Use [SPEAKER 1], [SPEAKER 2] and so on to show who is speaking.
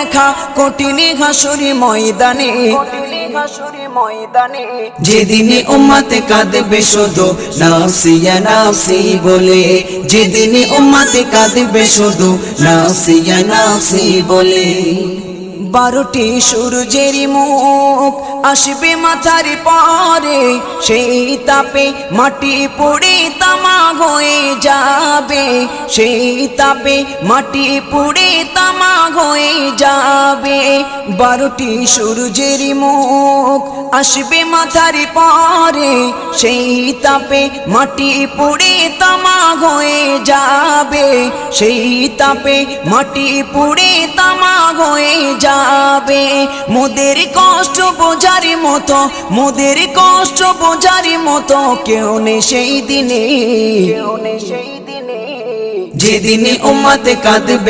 [SPEAKER 1] দেখা কঠিন হাসুরি ময়দানে, যেদিনে উম্মতে কাঁদবে শুধু নাফসি ইয়া নাফসি বলে, যেদিনে উম্মতে কাঁদবে শুধু নাফসি ইয়া নাফসি বলে। 12টি সূর্যের মুখ আসবে মাথার পরে, সেই তাপে মাটি পুড়ে তামা হয়ে যাবে, সেই তাপে মাটি পুড়ে তামা হয়ে যাবে। 12টি সূর্যের মুখ আসবে মাথার পরে, সেই তাপে মাটি পুড়ে তামা হয়ে যাবে, সেই তাপে মাটি পুড়ে তামা হয়ে যাবে। মোদের কষ্ট বোঝার মতো, মোদের কষ্ট বোঝার মতো কেউ নেই সেই দিনে, যেদিনে উম্মতে কাঁদবে